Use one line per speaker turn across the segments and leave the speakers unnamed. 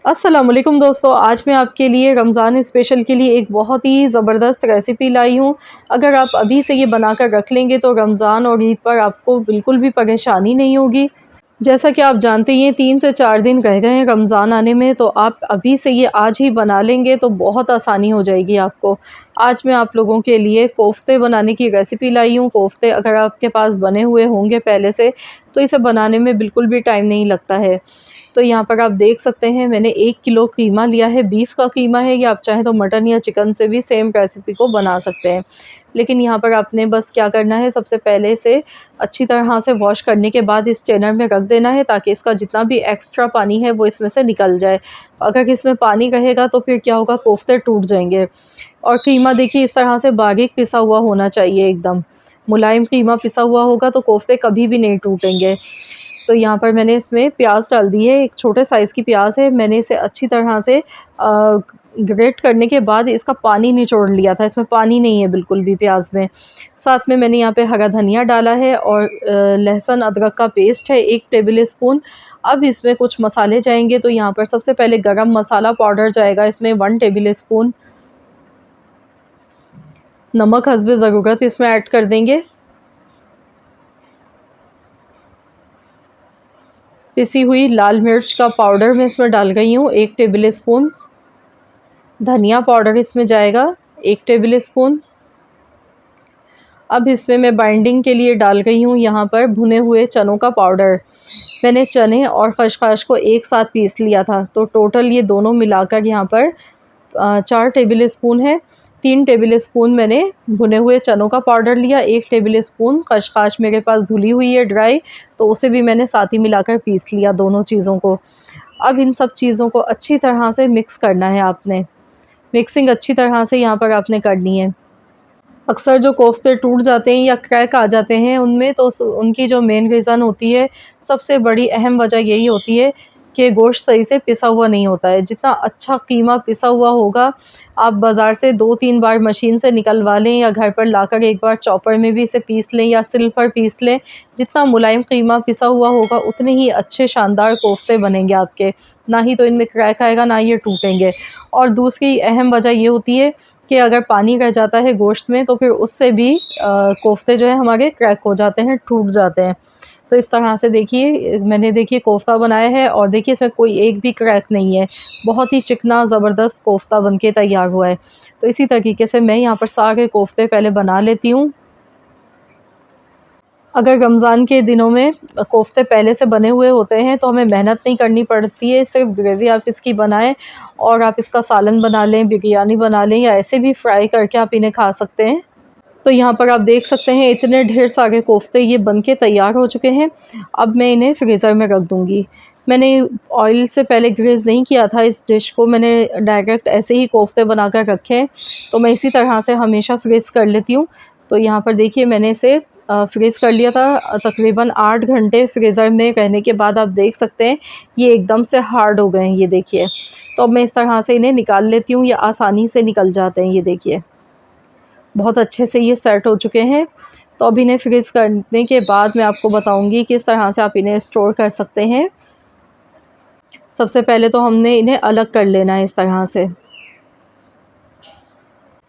अस्सलाम वालेकुम दोस्तों, आज मैं आपके लिए रमज़ान स्पेशल के लिए एक बहुत ही ज़बरदस्त रेसिपी लाई हूँ। अगर आप अभी से ये बनाकर रख लेंगे तो रमज़ान और ईद पर आपको बिल्कुल भी परेशानी नहीं होगी। जैसा कि आप जानते ही हैं 3 से 4 दिन रह गए हैं रमज़ान आने में, तो आप अभी से ये आज ही बना लेंगे तो बहुत आसानी हो जाएगी आपको। आज मैं आप लोगों के लिए कोफ़्ते बनाने की रेसिपी लाई हूँ। कोफ़्ते अगर आपके पास बने हुए होंगे पहले से, तो इसे बनाने में बिल्कुल भी टाइम नहीं लगता है। तो यहाँ पर आप देख सकते हैं मैंने 1 किलो कीमा लिया है, बीफ का कीमा है, या आप चाहें तो मटन या चिकन से भी सेम रेसिपी को बना सकते हैं। लेकिन यहाँ पर आपने बस क्या करना है, सबसे पहले से अच्छी तरह से वॉश करने के बाद इस स्ट्रेनर में रख देना है, ताकि इसका जितना भी एक्स्ट्रा पानी है वो इसमें से निकल जाए। अगर इसमें पानी रहेगा तो फिर क्या होगा, कोफ्ते टूट जाएंगे। और कीमा देखिए इस तरह से बारीक पिसा हुआ होना चाहिए, एकदम मुलायम कीमा पिसा हुआ होगा तो कोफ्ते कभी भी नहीं टूटेंगे। तो यहाँ पर मैंने इसमें प्याज डाल दी है, एक छोटे साइज़ की प्याज है। मैंने इसे अच्छी तरह से ग्रेट करने के बाद इसका पानी निचोड़ लिया था, इसमें पानी नहीं है बिल्कुल भी प्याज में। साथ में मैंने यहाँ पे हरा धनिया डाला है और लहसुन अदरक का पेस्ट है 1 टेबल स्पून। अब इसमें कुछ मसाले जाएंगे, तो यहाँ पर सबसे पहले गरम मसाला पाउडर जाएगा इसमें 1 टेबल स्पून। नमक हस्बे ज़रूरत इसमें ऐड कर देंगे। पिसी हुई लाल मिर्च का पाउडर मैं इसमें डाल गई हूँ 1 टेबल स्पून। धनिया पाउडर इसमें जाएगा 1 टेबल स्पून। अब इसमें मैं बाइंडिंग के लिए डाल गई हूँ यहाँ पर भुने हुए चनों का पाउडर। मैंने चने और खसखस को एक साथ पीस लिया था, तो टोटल ये दोनों मिलाकर यहाँ पर 4 टेबल स्पून है। 3 टेबल स्पून मैंने भुने हुए चनों का पाउडर लिया, 1 टेबल स्पून खसखस मेरे पास धुली हुई है ड्राई, तो उसे भी मैंने साथ ही मिलाकर पीस लिया दोनों चीज़ों को। अब इन सब चीज़ों को अच्छी तरह से मिक्स करना है आपने। मिक्सिंग अच्छी तरह से यहाँ पर आपने करनी है। अक्सर जो कोफ्ते टूट जाते हैं या क्रैक आ जाते हैं उनमें, तो उनकी जो मेन रीज़न होती है, सबसे बड़ी अहम वजह यही होती है कि गोश्त सही से पिसा हुआ नहीं होता है। जितना अच्छा कीमा पिसा हुआ होगा, आप बाज़ार से 2-3 बार मशीन से निकलवा लें या घर पर लाकर एक बार चॉपर में भी इसे पीस लें या सिल पर पीस लें, जितना मुलायम कीमा पिसा हुआ होगा उतने ही अच्छे शानदार कोफ्ते बनेंगे आपके। ना ही तो इनमें क्रैक आएगा, ना ये टूटेंगे। और दूसरी अहम वजह ये होती है कि अगर पानी रह जाता है गोश्त में, तो फिर उससे भी कोफ्ते जो है हमारे क्रैक हो जाते हैं, टूट जाते हैं। तो इस तरह से देखिए मैंने कोफ्ता बनाया है और देखिए इसमें कोई एक भी क्रैक नहीं है। बहुत ही चिकना ज़बरदस्त कोफ्ता बनके तैयार हुआ है। तो इसी तरीके से मैं यहाँ पर सारे कोफ्ते पहले बना लेती हूँ। अगर रमज़ान के दिनों में कोफ्ते पहले से बने हुए होते हैं तो हमें मेहनत नहीं करनी पड़ती है, सिर्फ़ ग्रेवी आप इसकी बनाएँ और आप इसका सालन बना लें, बिरयानी बना लें, या ऐसे भी फ्राई करके आप इन्हें खा सकते हैं। तो यहाँ पर आप देख सकते हैं इतने ढेर सारे कोफ्ते ये बनके तैयार हो चुके हैं। अब मैं इन्हें फ्रीज़र में रख दूँगी। मैंने ऑयल से पहले ग्रीस नहीं किया था इस डिश को, मैंने डायरेक्ट ऐसे ही कोफ्ते बनाकर रखे हैं, तो मैं इसी तरह से हमेशा फ्रीज़ कर लेती हूँ। तो यहाँ पर देखिए मैंने इसे फ्रीज़ कर लिया था तकरीबन 8 घंटे फ्रीज़र में रहने के बाद आप देख सकते हैं ये एकदम से हार्ड हो गए हैं, ये देखिए। तो अब मैं इस तरह से इन्हें निकाल लेती हूँ, ये आसानी से निकल जाते हैं, ये देखिए। बहुत अच्छे से ये सेट हो चुके हैं। तो अब इन्हें फ्रीज़ करने के बाद मैं आपको बताऊँगी किस तरह से आप इन्हें स्टोर कर सकते हैं। सबसे पहले तो हमने इन्हें अलग कर लेना है इस तरह से।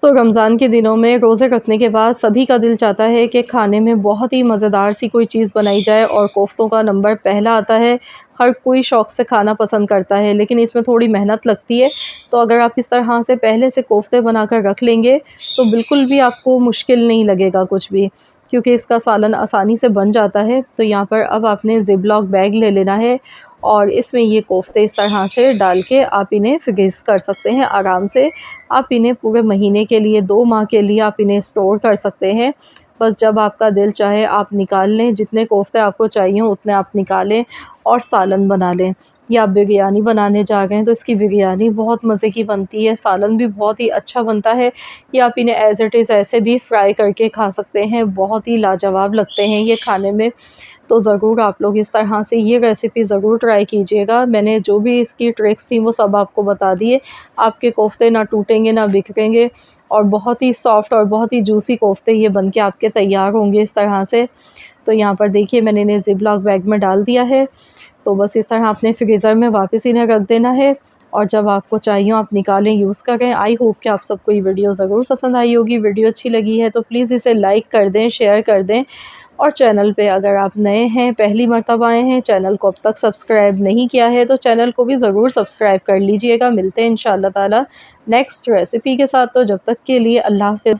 तो रमज़ान के दिनों में रोज़े रखने के बाद सभी का दिल चाहता है कि खाने में बहुत ही मज़ेदार सी कोई चीज़ बनाई जाए, और कोफ्तों का नंबर पहला आता है। हर कोई शौक़ से खाना पसंद करता है, लेकिन इसमें थोड़ी मेहनत लगती है। तो अगर आप इस तरह से पहले से कोफ्ते बनाकर रख लेंगे तो बिल्कुल भी आपको मुश्किल नहीं लगेगा कुछ भी, क्योंकि इसका सालन आसानी से बन जाता है। तो यहाँ पर अब आपने ज़िप-लॉक बैग ले लेना है और इसमें ये कोफ्ते इस तरह से डाल के आप इन्हें फ्रीज़ कर सकते हैं आराम से। आप इन्हें पूरे महीने के लिए, 2 माह के लिए आप इन्हें स्टोर कर सकते हैं। बस जब आपका दिल चाहे आप निकाल लें, जितने कोफ्ते आपको चाहिए उतने आप निकालें और सालन बना लें। या आप बिरयानी बनाने जा रहे हैं तो इसकी बिरयानी बहुत मज़े की बनती है, सालन भी बहुत ही अच्छा बनता है। या आप इन्हें एज़ इट इज़ ऐसे भी फ्राई करके खा सकते हैं, बहुत ही लाजवाब लगते हैं ये खाने में। तो ज़रूर आप लोग इस तरह से ये रेसिपी ज़रूर ट्राई कीजिएगा। मैंने जो भी इसकी ट्रिक्स थी वो सब आपको बता दिए। आपके कोफ्ते ना टूटेंगे ना बिखरेंगे, और बहुत ही सॉफ्ट और बहुत ही जूसी कोफ्ते ये बनके आपके तैयार होंगे इस तरह से। तो यहाँ पर देखिए मैंने इन्हें ज़िप-लॉक बैग में डाल दिया है। तो बस इस तरह आपने फ्रीज़र में वापस इन्हें रख देना है और जब आपको चाहिए आप निकालें, यूज़ करें। आई होप कि आप सबको ये वीडियो ज़रूर पसंद आई होगी। वीडियो अच्छी लगी है तो प्लीज़ इसे लाइक कर दें, शेयर कर दें, और चैनल पे अगर आप नए हैं, पहली मर्तबा आए हैं, चैनल को अब तक सब्सक्राइब नहीं किया है तो चैनल को भी ज़रूर सब्सक्राइब कर लीजिएगा। मिलते हैं इंशाअल्लाह ताला नेक्स्ट रेसिपी के साथ, तो जब तक के लिए अल्लाह हाफ़िज़।